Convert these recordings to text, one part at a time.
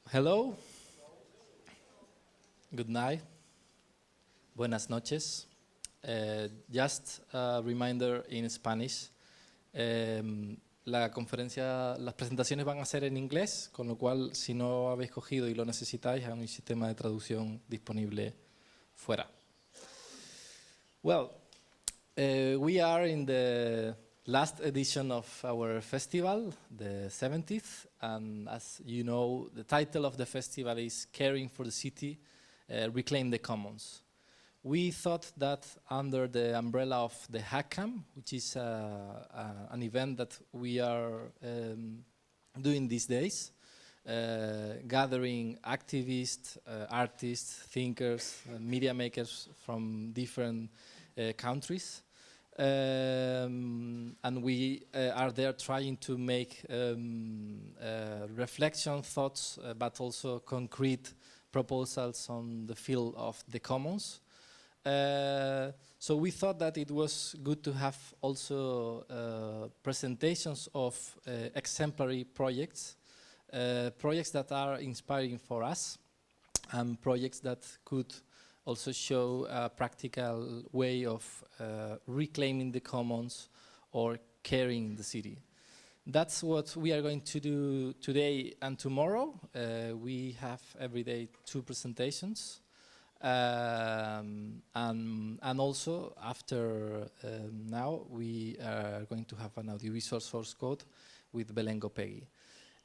Hello, good night, buenas noches. Just a reminder in Spanish. La conferencia, las presentaciones van a ser en inglés, con lo cual si no habéis cogido y lo necesitáis, hay un sistema de traducción disponible fuera. Well, we are in the last edition of our festival, the 70th, and as you know, the title of the festival is Caring for the City, Reclaim the Commons. We thought that under the umbrella of the HackCamp, which is an event that we are doing these days, gathering activists, artists, thinkers, media makers from different countries. And we are there trying to make reflection, thoughts, but also concrete proposals on the field of the commons. So we thought that it was good to have also presentations of exemplary projects, projects that are inspiring for us, and projects that could also show a practical way of reclaiming the commons or caring the city. That's what we are going to do today and tomorrow. We have every day 2 presentations. And also after now we are going to have an audiovisual source code with Belén Gopegui.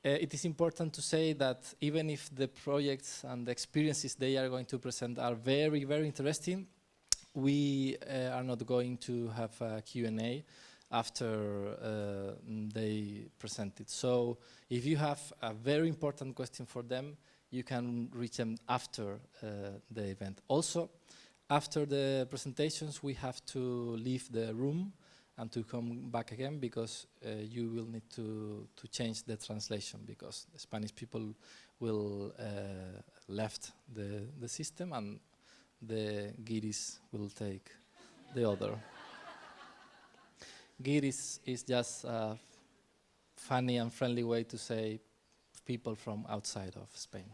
It is important to say that even if the projects and the experiences they are going to present are very, very interesting, we are not going to have a Q&A after they present it. So if you have a very important question for them, you can reach them after the event. Also, after the presentations, we have to leave the room and to come back again because you will need to change the translation because the Spanish people will left the system and the guiris will take the other. Guiris is just a funny and friendly way to say people from outside of Spain.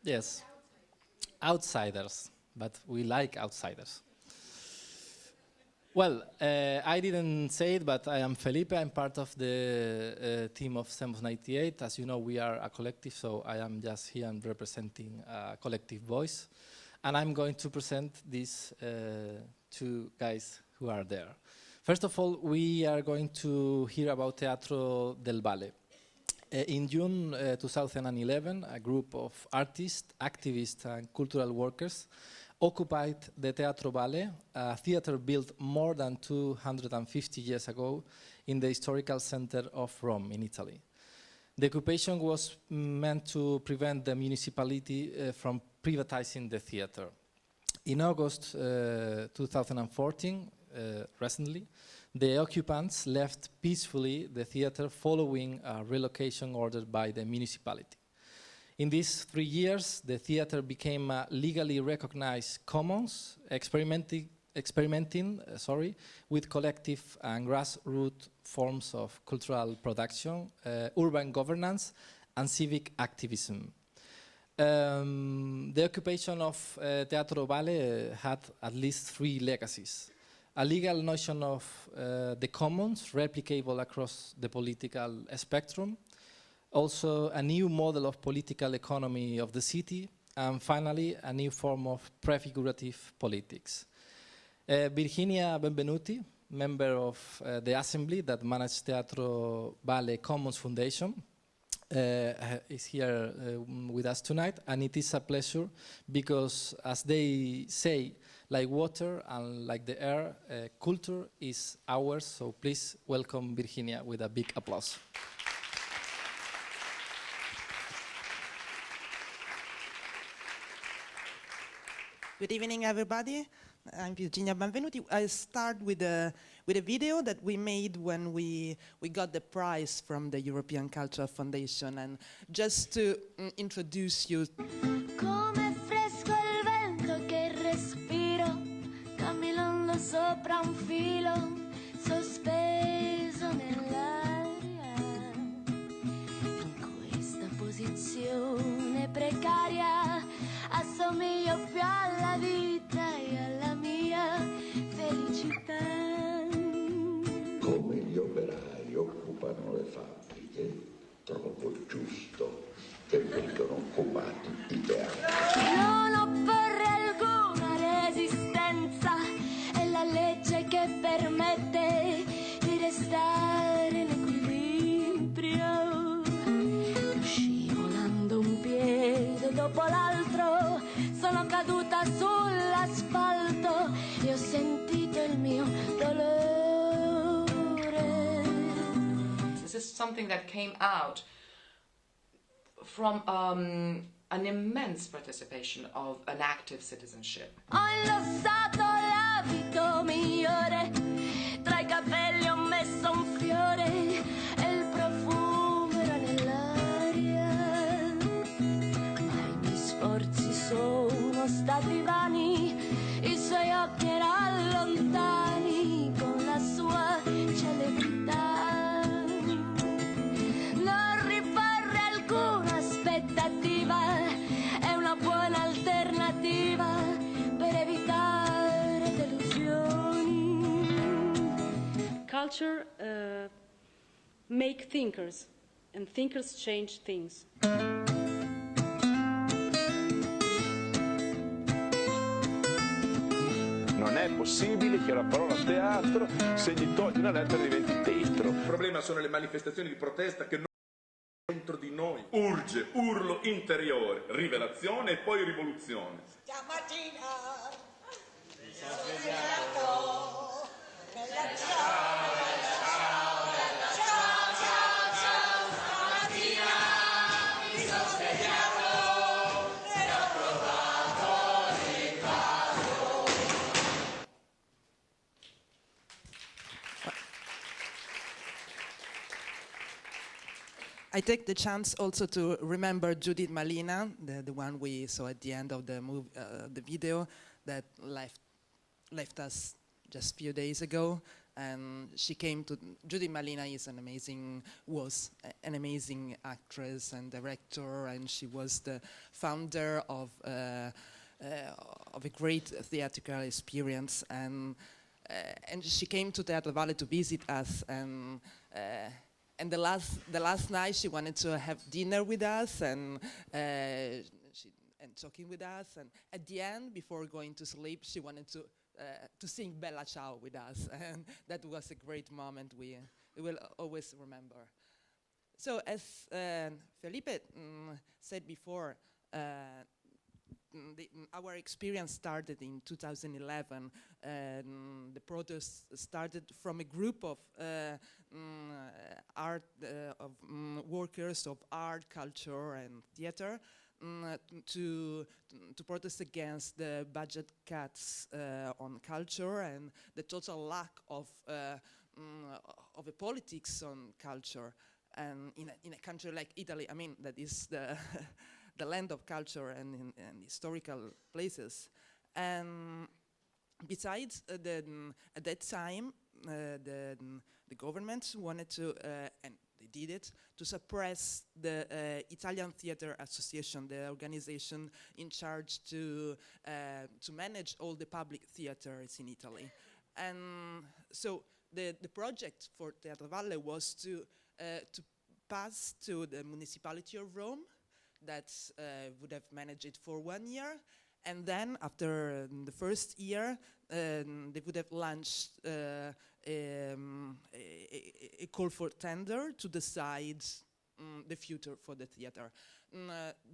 Yes, outsiders, but we like outsiders. Well, I didn't say it, but I am Felipe. I'm part of the team of SEMOS 98. As you know, we are a collective, so I am just here and representing a collective voice. And I'm going to present these 2 guys who are there. First of all, we are going to hear about Teatro del Valle. In June 2011, a group of artists, activists, and cultural workers occupied the Teatro Valle, a theater built more than 250 years ago in the historical center of Rome in Italy. The occupation was meant to prevent the municipality from privatizing the theater. In August 2014, recently, the occupants left peacefully the theater following a relocation order by the municipality. In these 3 years, the theater became a legally recognized commons, experimenting with collective and grassroots forms of cultural production, urban governance, and civic activism. The occupation of Teatro Valle had at least 3 legacies. A legal notion of the commons replicable across the political spectrum, also a new model of political economy of the city, and finally a new form of prefigurative politics. Virginia Benvenuti, member of the assembly that managed Teatro Valle Commons Foundation, is here with us tonight, and it is a pleasure because, as they say, like water and like the air, culture is ours, so please welcome Virginia with a big applause. Good evening, everybody. I'm Virginia Benvenuti. I start with a video that we made when we got the prize from the European Cultural Foundation, and just to introduce you. Come fresco il vento che respiro, camminando sopra un filo, sospeso nell'aria. In fabbriche, trovo giusto che vengano occupati i teatri. Non opporre alcuna resistenza, è la legge che permette di restare in equilibrio. Scivolando un piede dopo l'altro, sono caduta sull'asfalto e ho sentito il mio dolore. This is something that came out from an immense participation of an active citizenship. Ho indossato l'abito migliore, tra i capelli ho messo un fiore e il profumo era nell'aria. Ma i miei sforzi sono stati vani, i suoi occhi erano lontani con la sua celebrità. Non riporre alcuna aspettativa, è una buona alternativa per evitare delusioni. Culture make thinkers, and thinkers change things. Non è possibile che la parola teatro, se gli togli una lettera, diventi tetro. Il problema sono le manifestazioni di protesta che non dentro di noi. Urge, urlo interiore, rivelazione e poi rivoluzione. Stamattina mi sono svegliato nella stamattina mi sono svegliato e ho trovato l'invasione. I take the chance also to remember Judith Malina, the one we saw at the end of the the video that left us just a few days ago. And she came to, Judith Malina was an amazing actress and director, and she was the founder of a great theatrical experience. And she came to Teatro Valle to visit us, and the last night she wanted to have dinner with us and talking with us. And at the end, before going to sleep, she wanted to sing Bella Ciao with us, and that was a great moment we will always remember. So as Felipe said before, our experience started in 2011. The protest started from a group of workers of art, culture, and theater to protest against the budget cuts on culture and the total lack of a politics on culture. And in a country like Italy, I mean, that is the the land of culture and historical places. And besides, at that time, the government wanted to, and they did it, to suppress the Italian Theatre Association, the organization in charge to manage all the public theatres in Italy. And so the project for Teatro Valle was to pass to the municipality of Rome, that would have managed it for 1 year, and then after the first year they would have launched a call for tender to decide the future for the theater.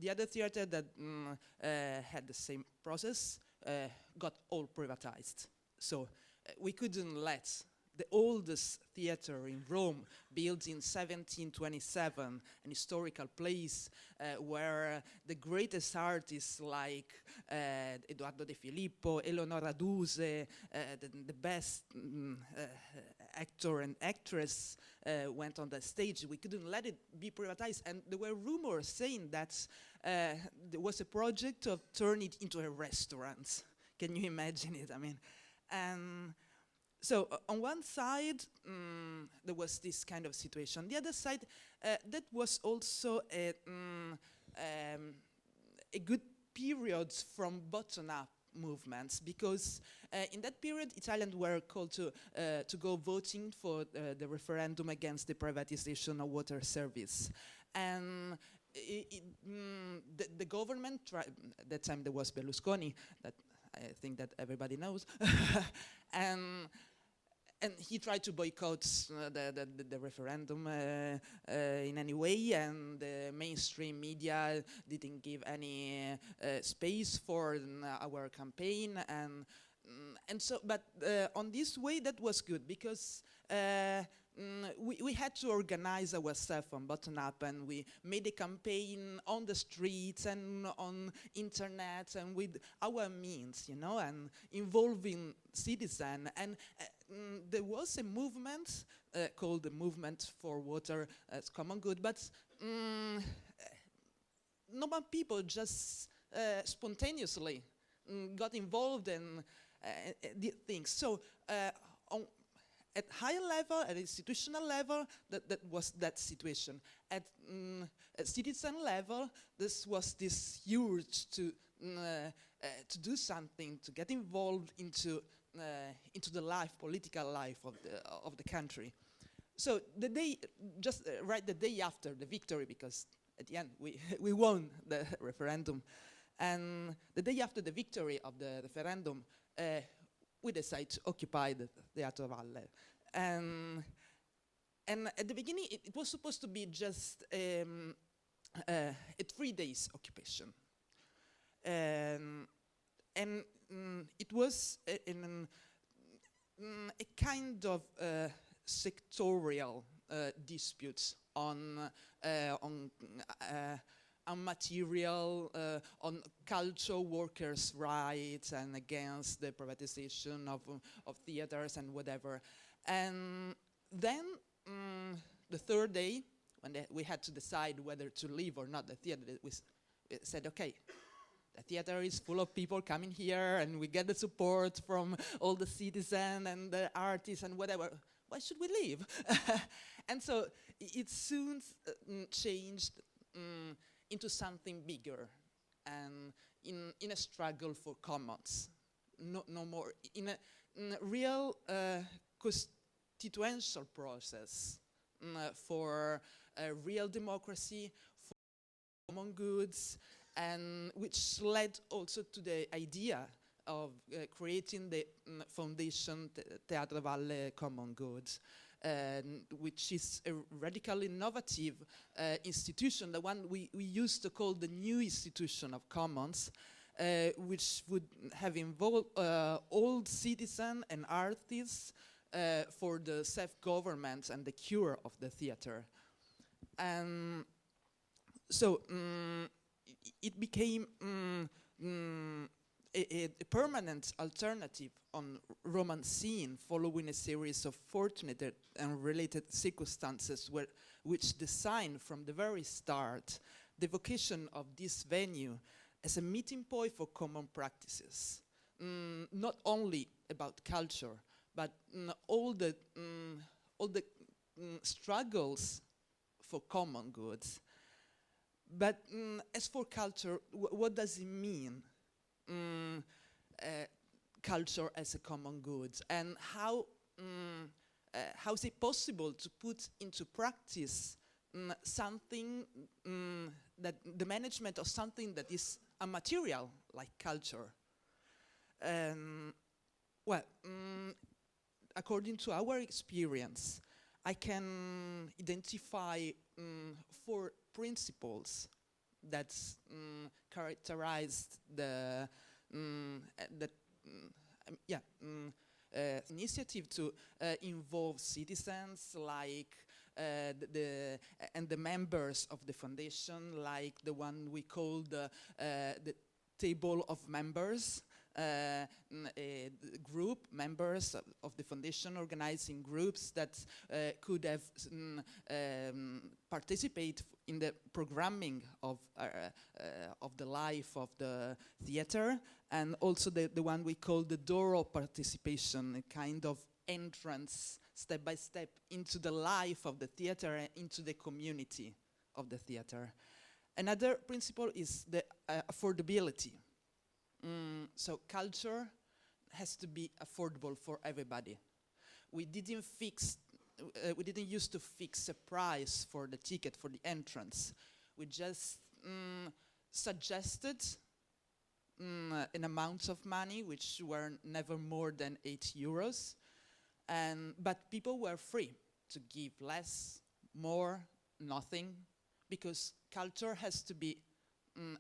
The other theater that had the same process got all privatized, so we couldn't let the oldest theater in Rome, built in 1727, an historical place where the greatest artists like Edoardo De Filippo, Eleonora Duse, the best actor and actress went on the stage. We couldn't let it be privatized, and there were rumors saying that there was a project to turn it into a restaurant. Can you imagine it? I mean, and so on one side, there was this kind of situation. The other side, that was also a good period from bottom up movements, because in that period Italians were called to go voting for the referendum against the privatization of water service. And the government, at that time there was Berlusconi, that I think that everybody knows, and he tried to boycott the referendum in any way, and the mainstream media didn't give any space for our campaign, and so. But on this way, that was good, because we had to organize ourselves from bottom up, and we made a campaign on the streets and on internet and with our means, you know, and involving citizens. And there was a movement called the Movement for Water as Common Good, but normal people just spontaneously got involved and did things. So at higher level, at institutional level, that was that situation. At citizen level, this was this urge to do something, to get involved into the life, political life of the country. So the day, just right the day after the victory, because at the end we won the referendum, and the day after the victory of the referendum, we decided to occupy the Teatro Valle. And at the beginning, it was supposed to be just a 3 days occupation. And it was a kind of sectorial disputes on material, on cultural workers' rights and against the privatization of theaters and whatever. And then the third day, when we had to decide whether to leave or not the theater, we said, okay, the theater is full of people coming here and we get the support from all the citizens and the artists and whatever. Why should we leave? And so it soon changed into something bigger, and in a struggle for commons, no more, in a real constitutional process for real democracy, for common goods, and which led also to the idea of creating the foundation Teatro Valle Commons Goods, which is a radically innovative institution, the one we used to call the new institution of commons, which would have involved all citizens and artists for the self-government and the cure of the theater. And so it became a permanent alternative on Roman scene, following a series of fortunate and related circumstances which designed from the very start the vocation of this venue as a meeting point for common practices, not only about culture, but all the struggles for common goods. But as for culture, what does it mean? Culture as a common good, and how is it possible to put into practice something that the management of something that is a material like culture? Well, according to our experience, I can identify 4 principles that characterized the initiative to involve citizens, like the members of the foundation, like the one we call the table of members, group members of the foundation organizing groups that could have participate in the programming of the life of the theater, and also the one we call the door of participation, a kind of entrance step by step into the life of the theater and into the community of the theater. Another principle is the affordability. So culture has to be affordable for everybody. We didn't used to fix a price for the ticket, for the entrance. We just suggested an amount of money which were never more than €8, but people were free to give less, more, nothing, because culture has to be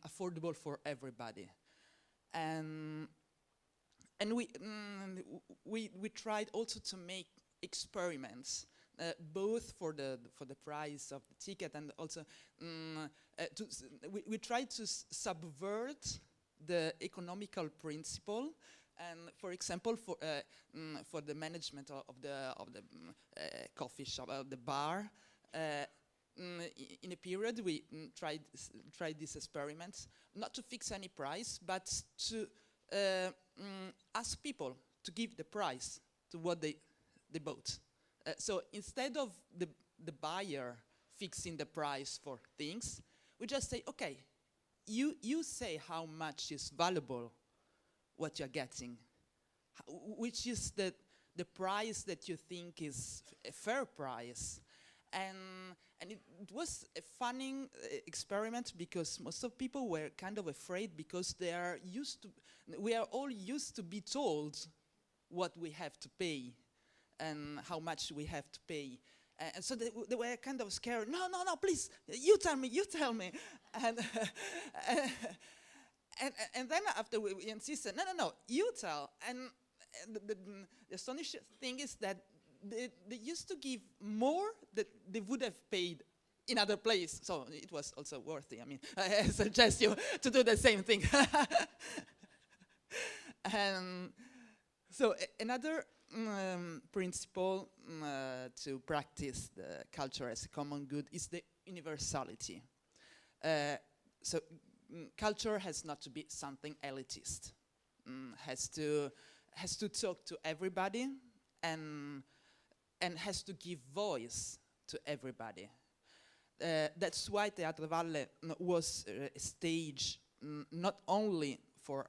affordable for everybody. And we tried also to make experiments, both for the price of the ticket, and also we tried to subvert the economical principle. And for example, for the management of the coffee shop, the bar, in a period we tried these experiments, not to fix any price, but to ask people to give the price to what they bought. So instead of the buyer fixing the price for things, we just say, okay, you say how much is valuable what you're getting, which is the price that you think is a fair price. And it was a funny experiment, because most of people were kind of afraid, because we are all used to be told what we have to pay and how much we have to pay. And so they were kind of scared. No, please, you tell me. And then after we insisted, no, you tell. And the astonishing thing is that they used to give more that they would have paid in other place. So it was also worthy. I mean, I suggest you to do the same thing. So another principle to practice the culture as a common good is the universality. So culture has not to be something elitist. Has to talk to everybody, and has to give voice to everybody. That's why Teatro Valle was a stage not only for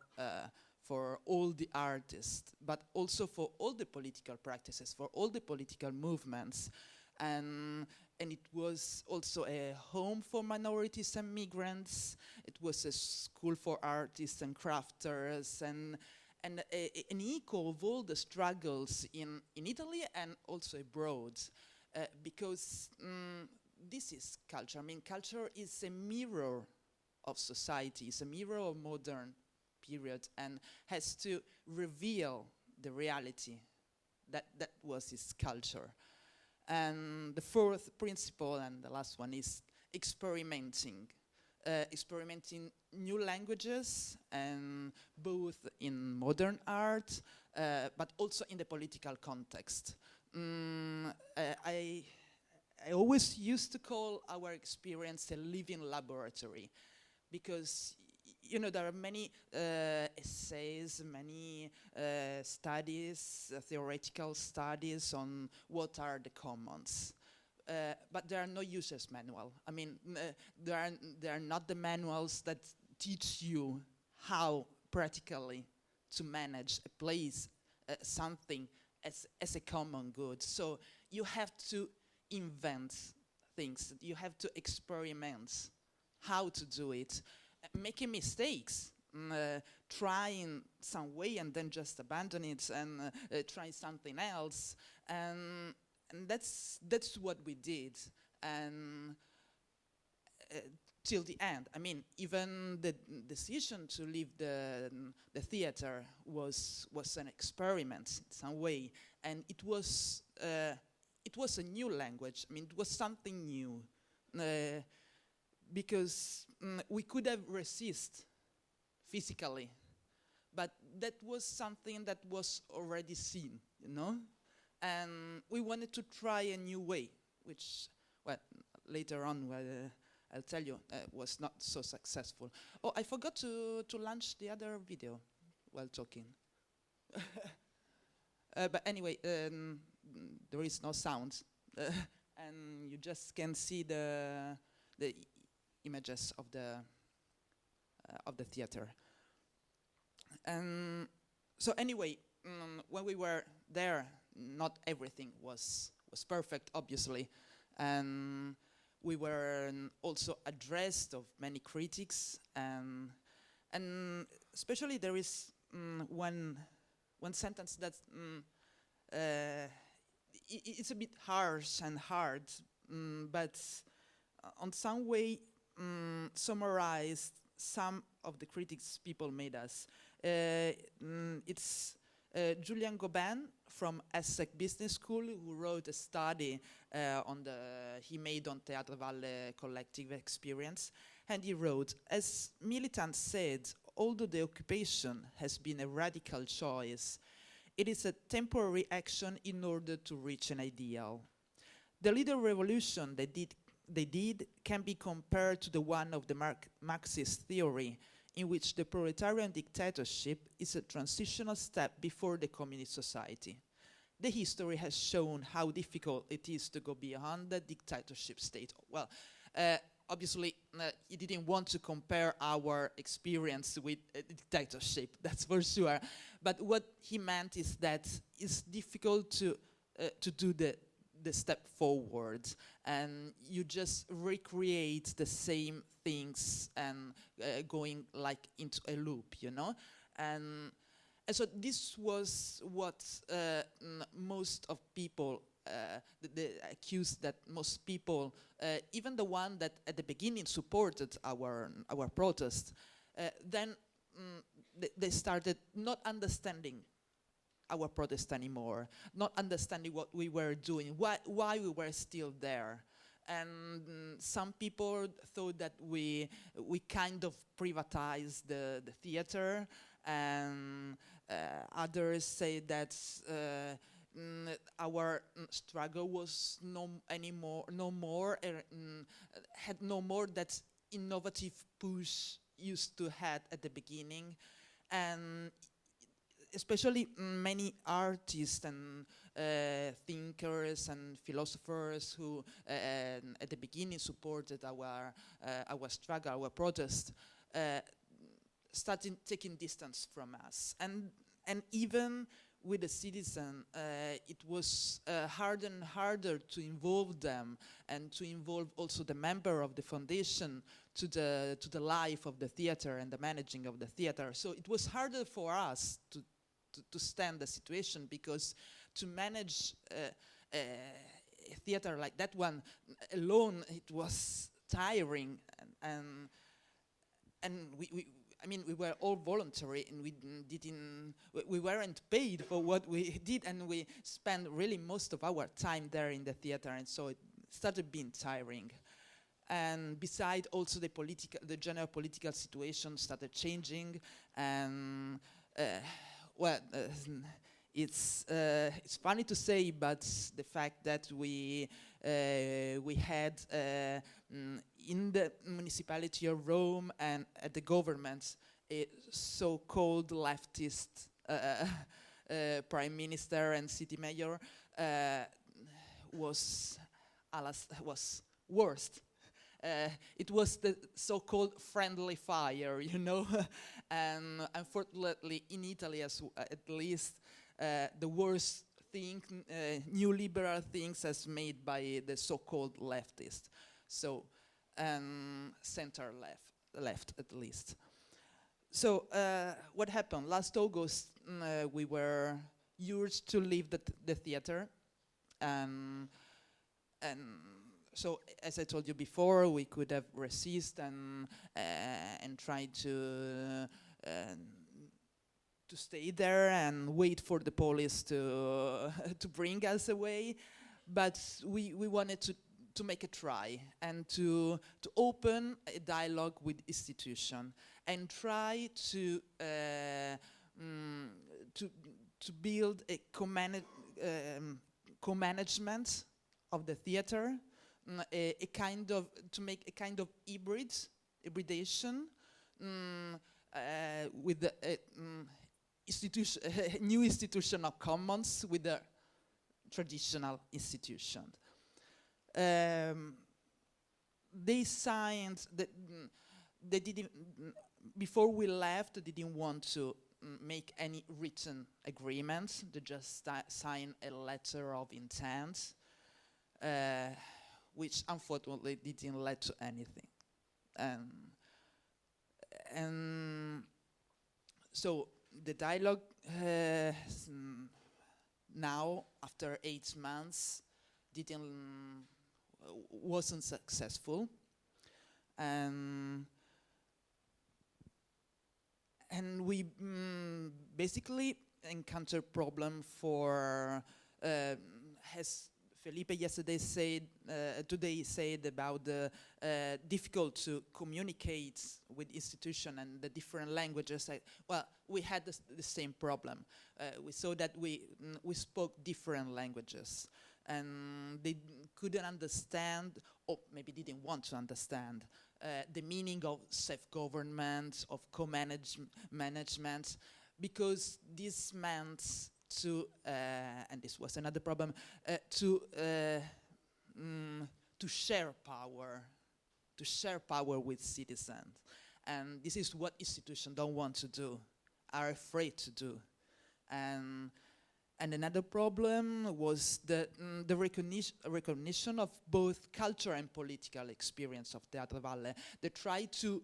all the artists, but also for all the political practices, for all the political movements. And it was also a home for minorities and migrants. It was a school for artists and crafters, and an echo of all the struggles in Italy and also abroad. Because this is culture. I mean, culture is a mirror of society, it's a mirror of modern period, and has to reveal the reality that was his culture. And the fourth principle, and the last one, is experimenting. Experimenting new languages, and both in modern art, but also in the political context. I always used to call our experience a living laboratory, because there are many essays, many studies, theoretical studies on what are the commons. But there are no user's manual. I mean, there are not the manuals that teach you how practically to manage a place, something as a common good. So you have to invent things. You have to experiment how to do it, making mistakes, trying some way and then just abandon it and try something else. And that's what we did, and till the end. I mean, even the decision to leave the theater was an experiment in some way, and it was a new language. I mean, it was something new, because we could have resisted physically, but that was something that was already seen, And we wanted to try a new way, which, well, later on, I'll tell you, was not so successful. Oh, I forgot to launch the other video while talking. But anyway, there is no sound, and you just can see the images of the theater. And so anyway, when we were there, not everything was perfect, obviously, and we were also addressed of many critics, and especially there is one sentence that it's a bit harsh and hard, but on some way summarized some of the critics people made us. It's Julian Gauban from Essex Business School, who wrote a study he made on Teatro Valle collective experience, and he wrote, as Militant said, although the occupation has been a radical choice, it is a temporary action in order to reach an ideal. The little revolution they did can be compared to the one of the Marxist theory, in which the proletarian dictatorship is a transitional step before the communist society. The history has shown how difficult it is to go beyond the dictatorship state. Well, obviously, he didn't want to compare our experience with a dictatorship, that's for sure. But what he meant is that it's difficult to do the step forward, and you just recreate the same things and going like into a loop, you know? And so this was what most of people accused, that most people, even the one that at the beginning supported our protest, then they started not understanding our protest anymore, not understanding what we were doing, why we were still there. And some people thought that we kind of privatized the theater, and others say that our struggle was had no more that innovative push used to have at the beginning. And especially many artists and thinkers and philosophers who at the beginning supported our struggle, our protest, started taking distance from us. And even with the citizen, it was harder and harder to involve them, and to involve also the member of the foundation to the life of the theater and the managing of the theater. So it was harder for us to stand the situation, because to manage a theater like that one alone, it was tiring, and we were all voluntary, and we weren't paid for what we did, and we spent really most of our time there in the theater, and so it started being tiring. And besides, also the general political situation started changing, and it's funny to say, but the fact that we had in the municipality of Rome and at the government a so-called leftist prime minister and city mayor was worst. It was the so-called friendly fire, you know, and unfortunately in Italy, at least, the worst thing, new liberal things, as made by the so-called leftist, so center left at least. So what happened? Last August, we were urged to leave the theater, and so, as I told you before, we could have resisted and tried to stay there and wait for the police to bring us away, but we wanted to make a try and to open a dialogue with institution and try to build a co-management of the theater. To make a kind of hybridization with the new institutional commons with the traditional institution. They signed that they didn't, before we left, they didn't want to make any written agreement. They just sign a letter of intent, which unfortunately didn't lead to anything. And so the dialogue now, after 8 months, wasn't successful. And we basically encountered problem for, as Felipe yesterday said, today said about the difficult to communicate with institution and the different languages. Well, we had the same problem. We saw that we spoke different languages, and they couldn't understand, or maybe didn't want to understand, the meaning of self-government, of co-management, because this meant to, and this was another problem, to share power with citizens. And this is what institutions don't want to do, are afraid to do. And another problem was the recognition of both cultural and political experience of Teatro Valle. They tried to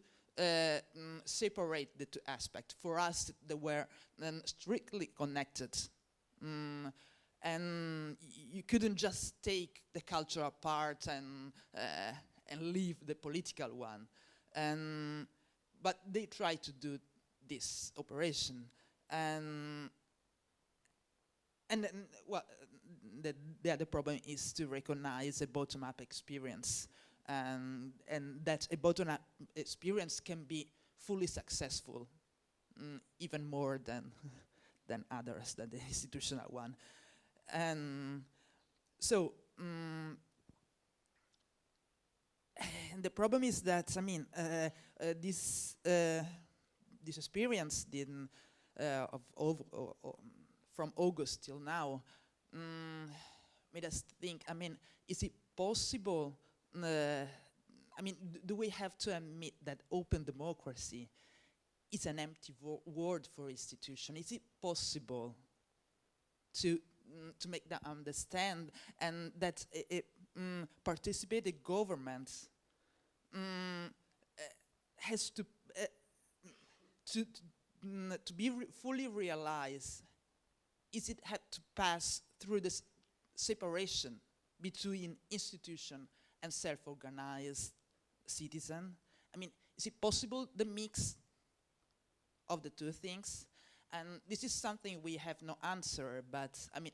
separate the two aspects. For us, they were strictly connected. And you couldn't just take the cultural part and leave the political one. But they tried to do this operation. And then, well, the other problem is to recognize a bottom-up experience. And that a bottom-up experience can be fully successful, even more than others, than the institutional one. And so, and the problem is that, I mean, this experience didn't, from August till now, made us think, I mean, is it possible, I mean, do we have to admit that open democracy is an empty word for institution? Is it possible to make that understand, and that participating government has to be fully realized? Is it had to pass through this separation between institution and self-organized citizen? I mean, is it possible the mix of the two things? And this is something we have no answer, but I mean,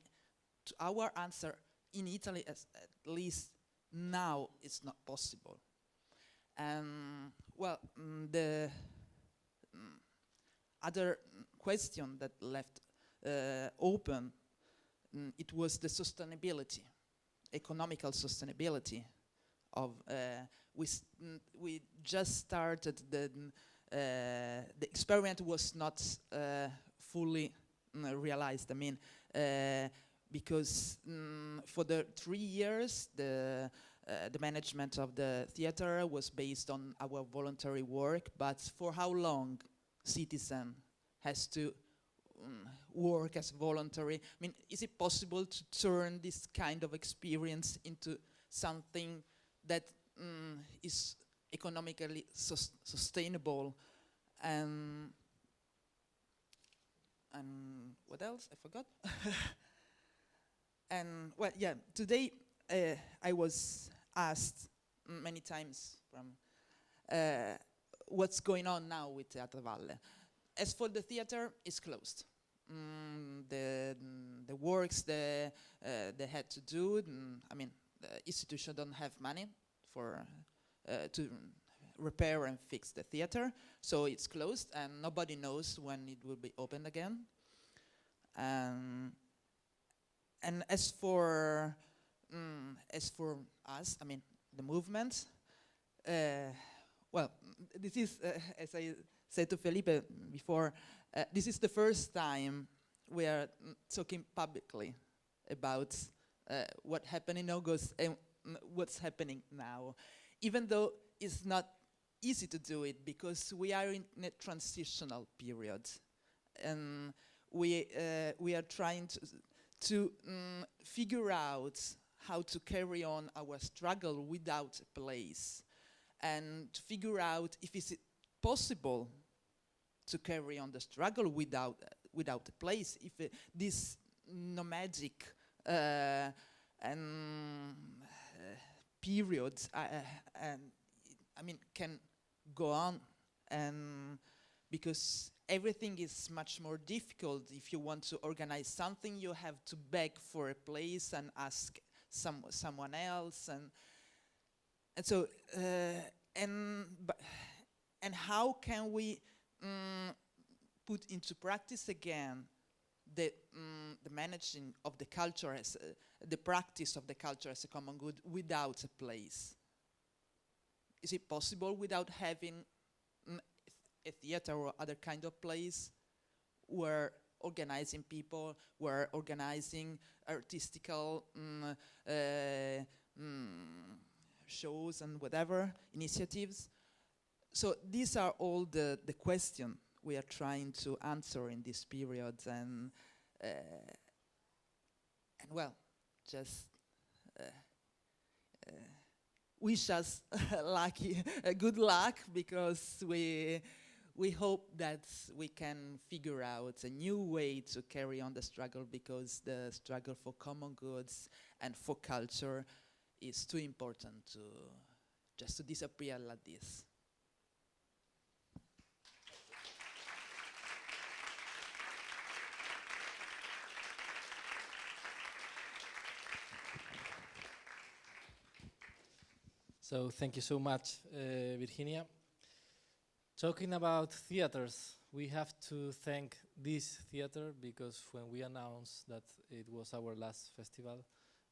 to our answer in Italy, at least now, it's not possible. And well, the other question that left open, it was the sustainability, economical sustainability of, we just started the experiment was not fully realized. I mean, because for the 3 years, the management of the theater was based on our voluntary work, but for how long citizen has to work as voluntary? I mean, is it possible to turn this kind of experience into something that is economically sustainable? And what else? I forgot. And well, yeah, today I was asked many times from what's going on now with Teatro Valle. As for the theater, it's closed. The works they had to do, I mean, the institution don't have money for to repair and fix the theater, so it's closed, and nobody knows when it will be opened again. And as for us, I mean, the movement, well, this is, as I said to Felipe before, this is the first time we are talking publicly about what happened in August and what's happening now, even though it's not easy to do it because we are in a transitional period. and we are trying to figure out how to carry on our struggle without a place, and to figure out if it's possible to carry on the struggle without a place, if this nomadic periods can go on, and because everything is much more difficult. If you want to organize something, you have to beg for a place and ask someone else, and so and how can we put into practice again the managing of the culture as the practice of the culture as a common good without a place? Is it possible without having a theater or other kind of place where organizing people, where organizing artistical shows and whatever, initiatives? So these are all the questions we are trying to answer in this period, and well, just wish us good luck, because we hope that we can figure out a new way to carry on the struggle, because the struggle for common goods and for culture is too important to disappear like this. So thank you so much, Virginia. Talking about theaters, we have to thank this theater, because when we announced that it was our last festival,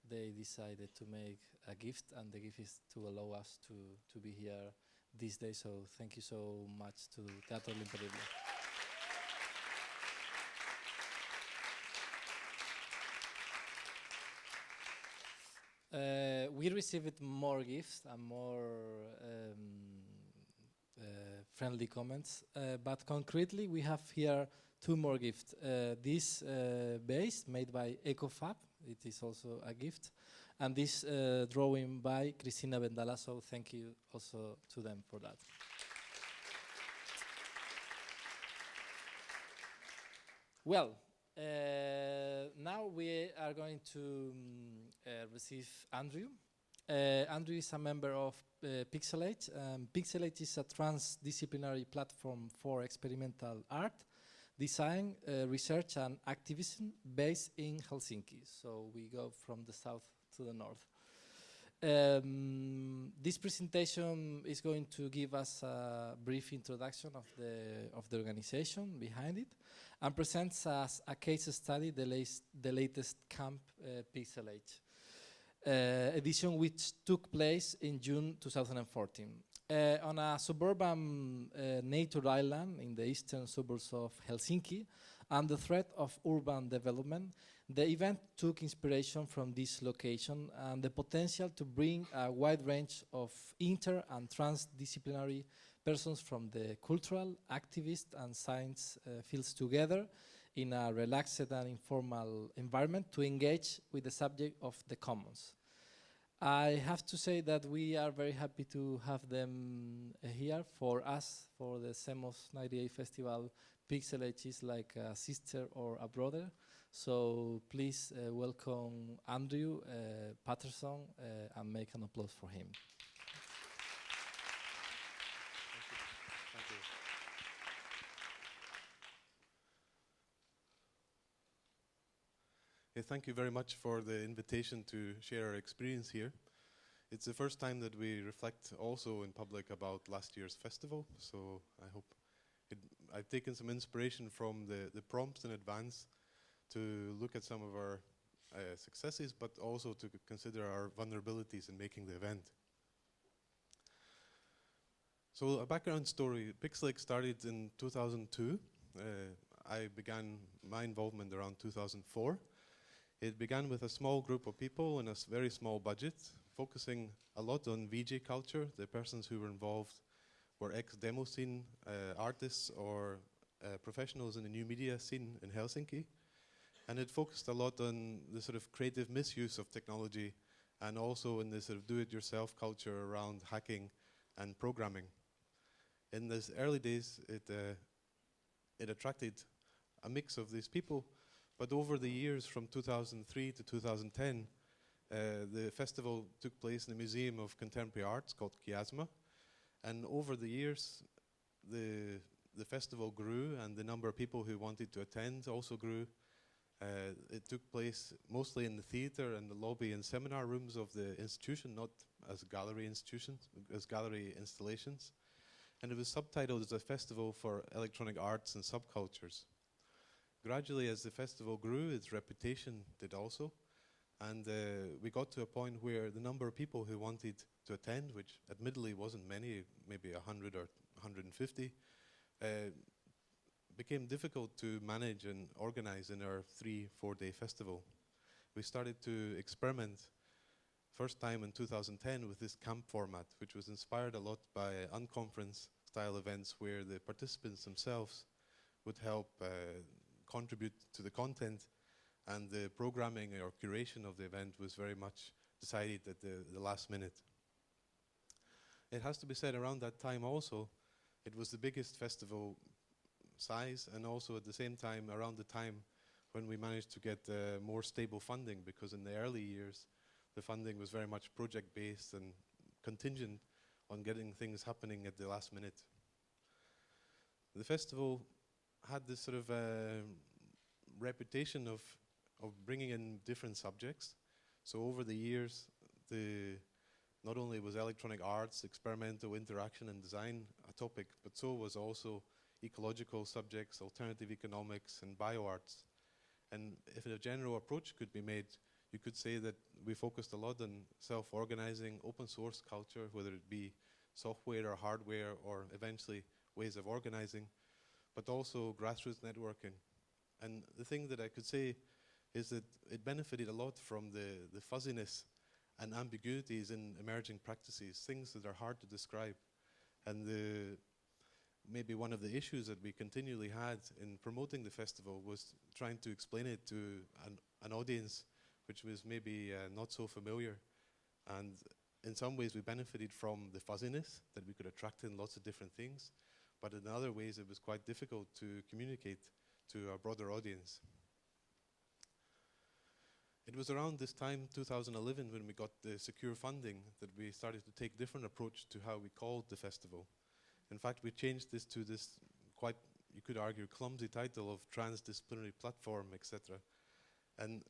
they decided to make a gift, and the gift is to allow us to be here this day. So thank you so much to Teatro Valle. We received more gifts and more friendly comments, but concretely we have here two more gifts. This vase made by EcoFab, it is also a gift, and this drawing by Cristina Vendala, so thank you also to them for that. Well, now we are going to receive Andrew. Andrew is a member of Pixelate. Pixelate is a transdisciplinary platform for experimental art, design, research and activism based in Helsinki. So we go from the south to the north. This presentation is going to give us a brief introduction of the organization behind it, and presents us a case study, the latest camp Pixelate edition, which took place in June 2014. On a suburban nature island in the eastern suburbs of Helsinki, under threat of urban development, the event took inspiration from this location and the potential to bring a wide range of inter- and transdisciplinary persons from the cultural, activist and science fields together in a relaxed and informal environment to engage with the subject of the commons. I have to say that we are very happy to have them here. For us, for the CEMOS 98 Festival, Pixelate is like a sister or a brother. So please welcome Andrew Patterson and make an applause for him. Thank you. Yeah, thank you very much for the invitation to share our experience here. It's the first time that we reflect also in public about last year's festival, so I hope I've taken some inspiration from the prompts in advance to look at some of our successes, but also to consider our vulnerabilities in making the event. So a background story, Pixelate started in 2002. I began my involvement around 2004. It began with a small group of people and a very small budget, focusing a lot on VJ culture. The persons who were involved were ex-demo scene artists or professionals in the new media scene in Helsinki. And it focused a lot on the sort of creative misuse of technology and also in the sort of do-it-yourself culture around hacking and programming. In these early days, it attracted a mix of these people, but over the years from 2003 to 2010, the festival took place in the Museum of Contemporary Arts called Kiasma, and over the years, the festival grew and the number of people who wanted to attend also grew. It took place mostly in the theatre and the lobby and seminar rooms of the institution, not as gallery institutions, as gallery installations. And it was subtitled as a festival for electronic arts and subcultures. Gradually, as the festival grew, its reputation did also. And we got to a point where the number of people who wanted to attend, which admittedly wasn't many, maybe 100 or 150, became difficult to manage and organize in our 3-4 day festival. We started to experiment first time in 2010 with this camp format, which was inspired a lot by unconference style events where the participants themselves would help contribute to the content, and the programming or curation of the event was very much decided at the last minute. It has to be said, around that time also, it was the biggest festival size, and also at the same time, around the time when we managed to get more stable funding, because in the early years, the funding was very much project-based and contingent on getting things happening at the last minute. The festival had this sort of reputation of bringing in different subjects. So over the years, not only was electronic arts, experimental interaction and design a topic, but so was also ecological subjects, alternative economics, and bioarts. And if a general approach could be made, you could say that we focused a lot on self-organizing, open source culture, whether it be software or hardware or eventually ways of organizing, but also grassroots networking. And the thing that I could say is that it benefited a lot from the fuzziness and ambiguities in emerging practices, things that are hard to describe. And maybe one of the issues that we continually had in promoting the festival was trying to explain it to an audience which was maybe not so familiar. And in some ways we benefited from the fuzziness, that we could attract in lots of different things, but in other ways it was quite difficult to communicate to a broader audience. It was around this time, 2011, when we got the secure funding, that we started to take different approach to how we called the festival. In fact, we changed this to this quite, you could argue, clumsy title of transdisciplinary platform, etc. And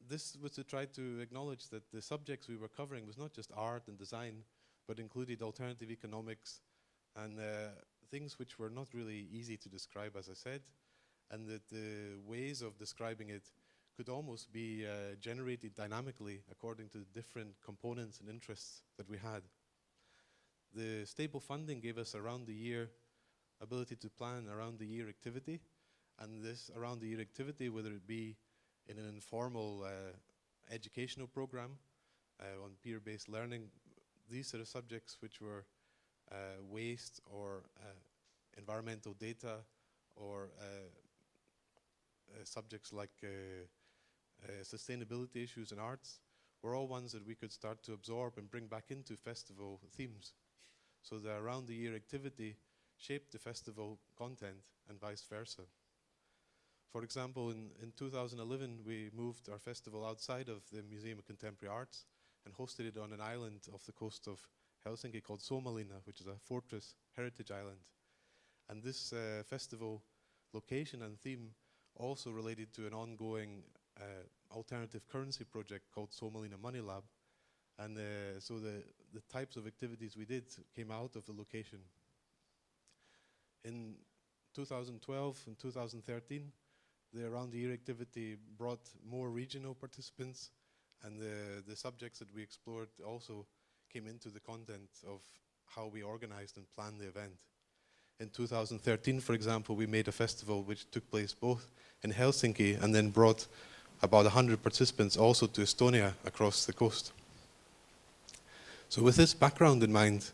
this was to try to acknowledge that the subjects we were covering was not just art and design, but included alternative economics and things which were not really easy to describe, as I said, and that the ways of describing it could almost be generated dynamically according to the different components and interests that we had. The stable funding gave us around the year ability to plan around the year activity, and this around the year activity, whether it be in an informal educational program on peer-based learning, these sort of subjects which were waste or environmental data or subjects like sustainability issues in arts were all ones that we could start to absorb and bring back into festival themes. So the around the year activity shaped the festival content and vice versa. For example, in 2011 we moved our festival outside of the Museum of Contemporary Arts and hosted it on an island off the coast of Helsinki called Suomenlinna, which is a fortress heritage island. And this festival location and theme also related to an ongoing alternative currency project called Suomenlinna Money Lab. And so the types of activities we did came out of the location. In 2012 and 2013, the around the year activity brought more regional participants, and the subjects that we explored also came into the content of how we organized and planned the event. In 2013, for example, we made a festival which took place both in Helsinki and then brought about 100 participants also to Estonia across the coast. So with this background in mind,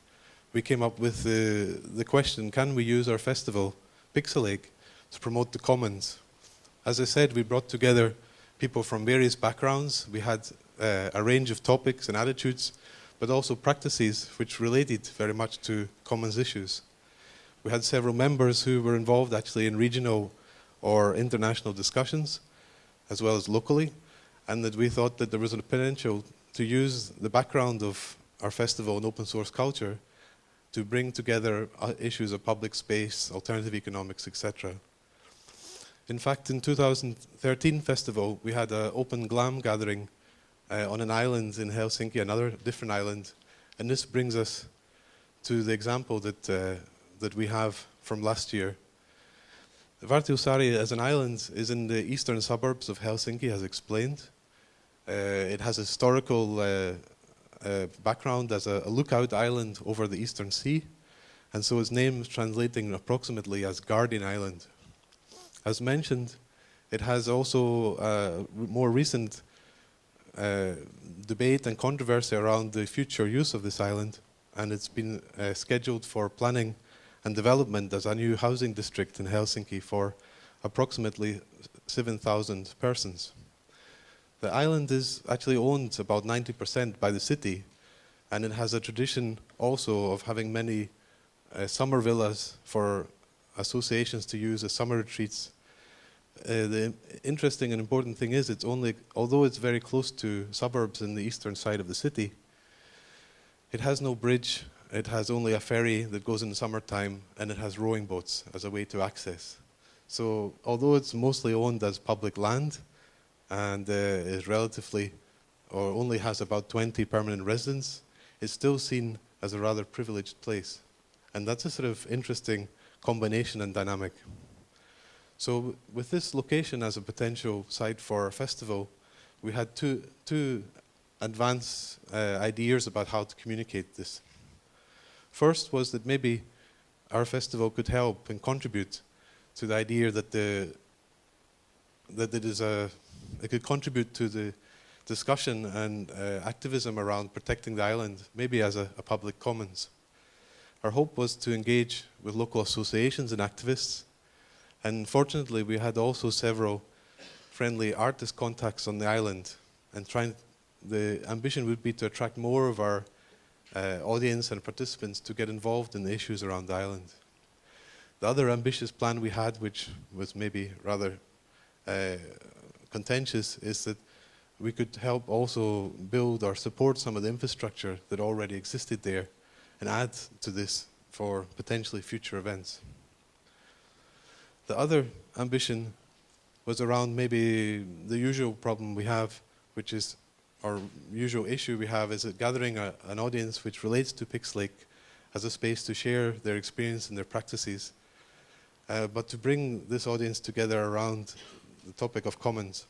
we came up with the question, can we use our festival, Pixelate, to promote the commons. As I said, we brought together people from various backgrounds. We had a range of topics and attitudes, but also practices which related very much to commons issues. We had several members who were involved actually in regional or international discussions, as well as locally, and that we thought that there was a potential to use the background of our festival and open source culture to bring together issues of public space, alternative economics, etc. In fact, in 2013 festival, we had an open GLAM gathering on an island in Helsinki, another different island, and this brings us to the example that we have from last year. Vartiusaari as an island is in the eastern suburbs of Helsinki, as explained. It has a historical background as a lookout island over the eastern sea, and so its name is translating approximately as Guardian Island. As mentioned, it has also more recent debate and controversy around the future use of this island, and it's been scheduled for planning and development as a new housing district in Helsinki for approximately 7,000 persons. The island is actually owned about 90% by the city, and it has a tradition also of having many summer villas for associations to use as summer retreats. The interesting and important thing is although it's very close to suburbs in the eastern side of the city, it has no bridge. It has only a ferry that goes in the summertime, and it has rowing boats as a way to access. So although it's mostly owned as public land and is relatively, or only has about 20 permanent residents, it's still seen as a rather privileged place. And that's a sort of interesting combination and dynamic. So with this location as a potential site for a festival, we had two advanced ideas about how to communicate this. First was that maybe our festival could help and contribute to the idea that it could contribute to the discussion and activism around protecting the island, maybe as a public commons. Our hope was to engage with local associations and activists, and fortunately we had also several friendly artist contacts on the island, and the ambition would be to attract more of our audience and participants to get involved in the issues around the island. The other ambitious plan we had, which was maybe rather contentious, is that we could help also build or support some of the infrastructure that already existed there and add to this for potentially future events. The other ambition was around maybe the usual problem we have, which is our usual issue we have is gathering an audience which relates to Pixelate as a space to share their experience and their practices, but to bring this audience together around the topic of commons.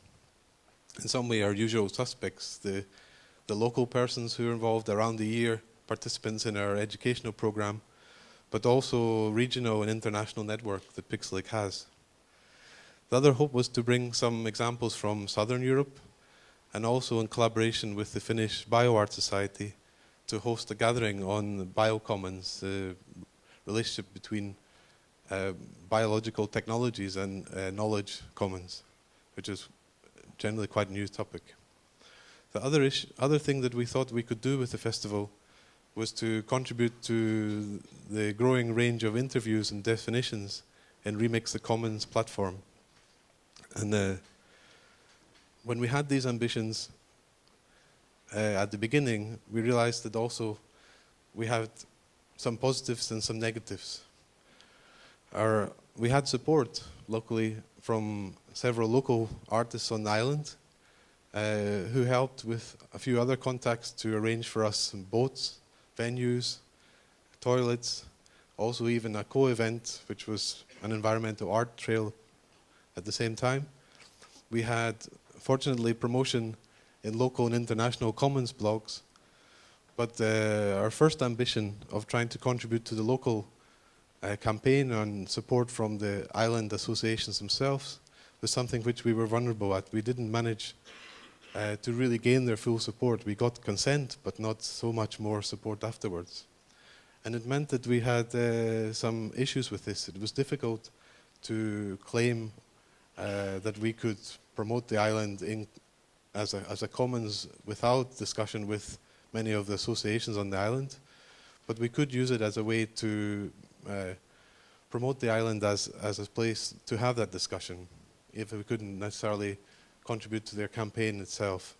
In some way, our usual suspects, the local persons who are involved around the year, participants in our educational program, but also regional and international network that Pixelate has. The other hope was to bring some examples from Southern Europe, and also in collaboration with the Finnish BioArt Society to host a gathering on biocommons, the relationship between biological technologies and knowledge commons, which is generally quite a new topic. The other thing that we thought we could do with the festival was to contribute to the growing range of interviews and definitions in Remix the Commons platform. And when we had these ambitions at the beginning, we realized that also we had some positives and some negatives. We had support locally from several local artists on the island who helped with a few other contacts to arrange for us some boats, venues, toilets, also even a co-event, which was an environmental art trail at the same time. We had, fortunately, promotion in local and international commons blogs, but our first ambition of trying to contribute to the local campaign and support from the island associations themselves was something which we were vulnerable at. We didn't manage to really gain their full support. We got consent, but not so much more support afterwards. And it meant that we had some issues with this. It was difficult to claim that we could promote the island as a commons without discussion with many of the associations on the island, but we could use it as a way to promote the island as a place to have that discussion, if we couldn't necessarily contribute to their campaign itself.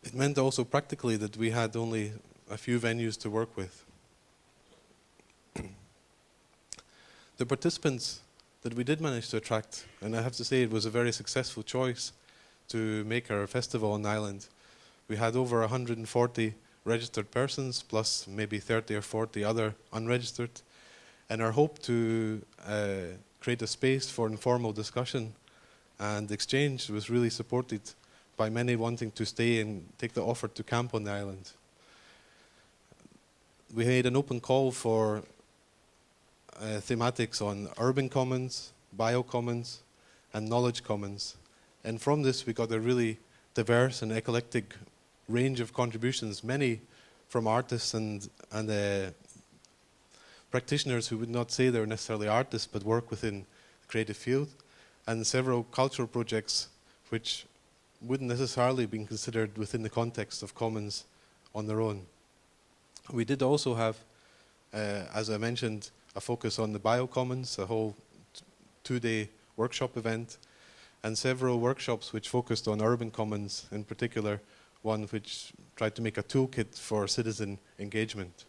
It meant also practically that we had only a few venues to work with. The participants that we did manage to attract, and I have to say it was a very successful choice to make our festival on the island. We had over 140 registered persons, plus maybe 30 or 40 other unregistered, and our hope to create a space for informal discussion and exchange was really supported by many wanting to stay and take the offer to camp on the island. We made an open call for thematics on urban commons, biocommons, and knowledge commons. And from this we got a really diverse and eclectic range of contributions, many from artists and practitioners who would not say they're necessarily artists but work within the creative field, and several cultural projects which wouldn't necessarily be considered within the context of commons on their own. We did also have, as I mentioned, a focus on the biocommons, a whole two-day workshop event, and several workshops which focused on urban commons, in particular one which tried to make a toolkit for citizen engagement.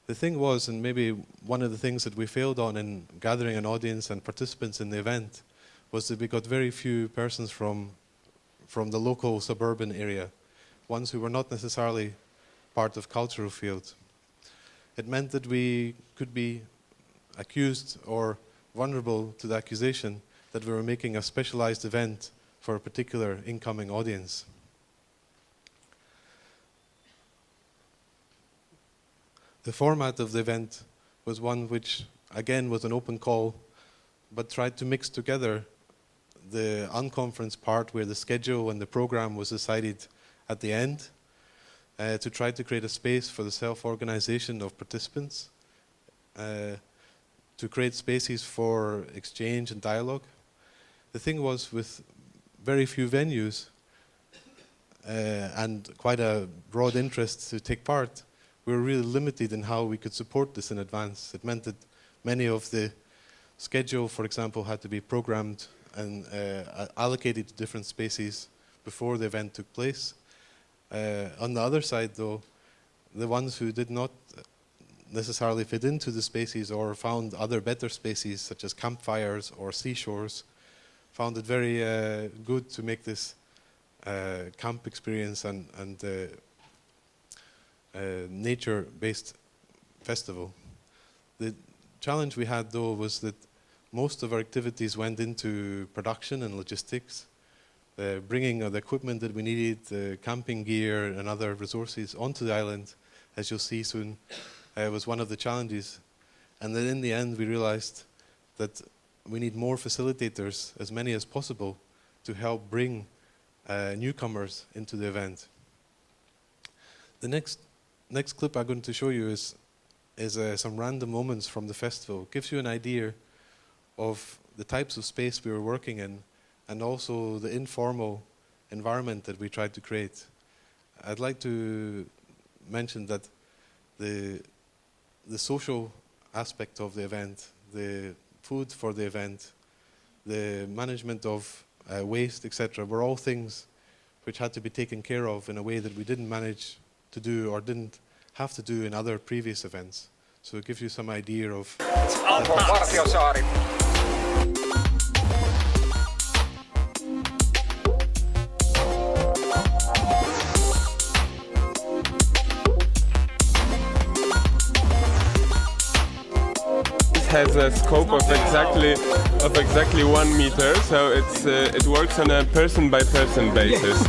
The thing was, and maybe one of the things that we failed on in gathering an audience and participants in the event, was that we got very few persons from the local suburban area, ones who were not necessarily part of cultural field. It meant that we could be accused or vulnerable to the accusation that we were making a specialized event for a particular incoming audience. The format of the event was one which, again, was an open call, but tried to mix together the unconference part where the schedule and the program was decided at the end, to try to create a space for the self-organization of participants, to create spaces for exchange and dialogue. The thing was, with very few venues and quite a broad interest to take part, we were really limited in how we could support this in advance. It meant that many of the schedule, for example, had to be programmed and allocated to different spaces before the event took place. On the other side, though, the ones who did not necessarily fit into the spaces or found other better spaces, such as campfires or seashores, found it very good to make this camp experience and nature-based festival. The challenge we had, though, was that most of our activities went into production and logistics, bringing the equipment that we needed, the camping gear and other resources onto the island, as you'll see soon, was one of the challenges. And then in the end we realized that we need more facilitators, as many as possible, to help bring newcomers into the event. The next clip I'm going to show you is some random moments from the festival. It gives you an idea of the types of space we were working in, and also the informal environment that we tried to create. I'd like to mention that the social aspect of the event, the food for the event, the management of waste, etc., were all things which had to be taken care of in a way that we didn't manage to do or didn't have to do in other previous events. So it gives you some idea of... has a scope of exactly 1 meter, so it works on a person by person basis.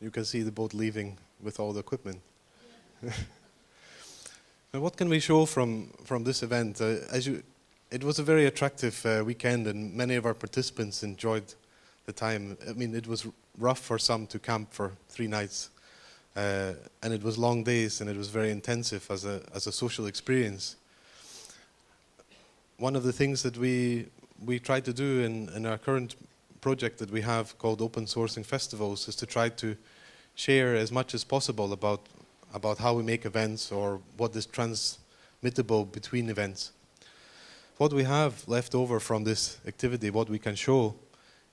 You can see the boat leaving with all the equipment. Now, what can we show from this event? It was a very attractive weekend, and many of our participants enjoyed the time. I mean, it was rough for some to camp for 3 nights, and it was long days, and it was very intensive as a social experience. One of the things that we try to do in our current project that we have called Open Sourcing Festivals is to try to share as much as possible about how we make events or what is transmittable between events. What we have left over from this activity, what we can show,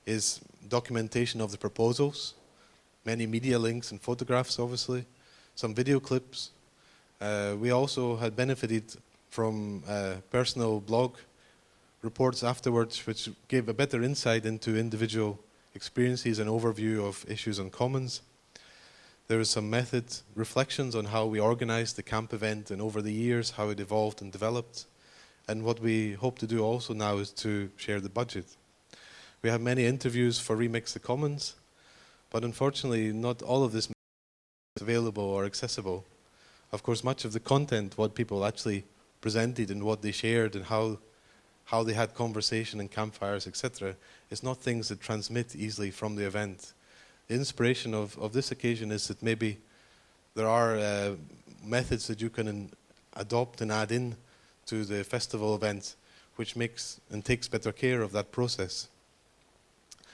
is documentation of the proposals, many media links and photographs, obviously, some video clips. We also had benefited from personal blog reports afterwards, which gave a better insight into individual experiences and overview of issues on commons. There is some method reflections on how we organized the camp event and over the years how it evolved and developed. And what we hope to do also now is to share the budget. We have many interviews for Remix the Commons, but unfortunately not all of this is available or accessible. Of course, much of the content, what people actually presented and what they shared and how they had conversation and campfires, etc., is not things that transmit easily from the event. The inspiration of this occasion is that maybe there are methods that you can adopt and add in to the festival event, which makes and takes better care of that process.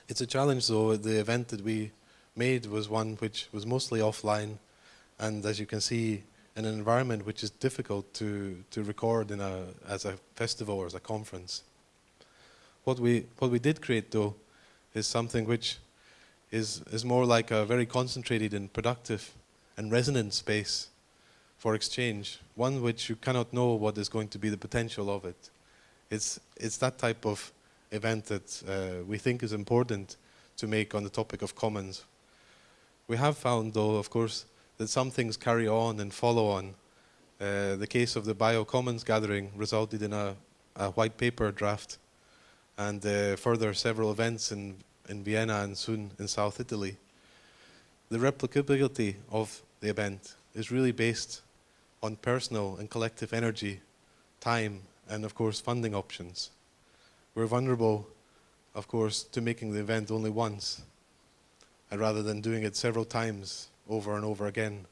It's a challenge, though. The event that we made was one which was mostly offline, and as you can see, in an environment which is difficult to record as a festival or as a conference. What we did create, though, is something which is more like a very concentrated and productive and resonant space for exchange, one which you cannot know what is going to be the potential of it. It's that type of event that we think is important to make on the topic of commons. We have found, though, of course, that some things carry on and follow on. The case of the Biocommons gathering resulted in a white paper draft, and further several events in Vienna and soon in South Italy. The replicability of the event is really based on personal and collective energy, time, and of course funding options. We're vulnerable, of course, to making the event only once, and rather than doing it several times over and over again.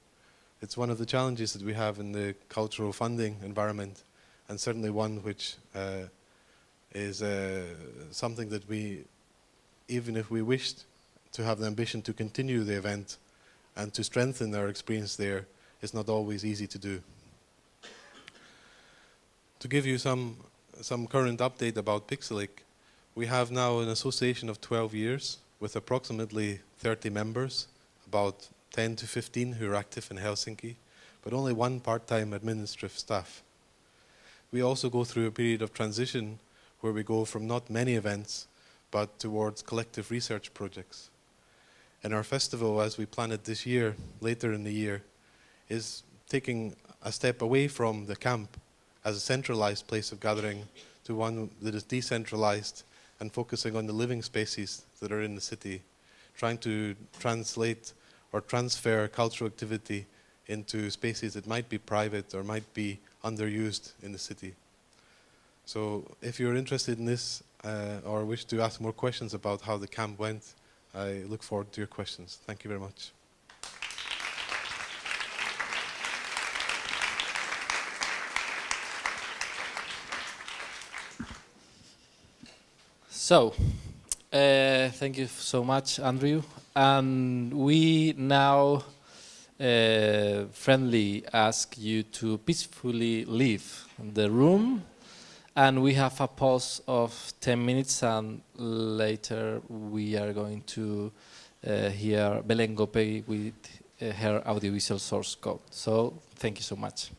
It's one of the challenges that we have in the cultural funding environment, and certainly one which is something that we, even if we wished to have the ambition to continue the event and to strengthen our experience there, is not always easy to do. To give you some current update about Pixelate, we have now an association of 12 years with approximately 30 members, about 10 to 15 who are active in Helsinki, but only 1 part-time administrative staff. We also go through a period of transition where we go from not many events, but towards collective research projects. And our festival, as we plan it this year, later in the year, is taking a step away from the camp as a centralized place of gathering to one that is decentralized and focusing on the living spaces that are in the city, trying to translate or transfer cultural activity into spaces that might be private or might be underused in the city. So if you're interested in this or wish to ask more questions about how the camp went, I look forward to your questions. Thank you very much. So, thank you so much, Andrew. And we now friendly ask you to peacefully leave the room. And we have a pause of 10 minutes, and later we are going to hear Belén Gopegui with her audiovisual source code. So, thank you so much.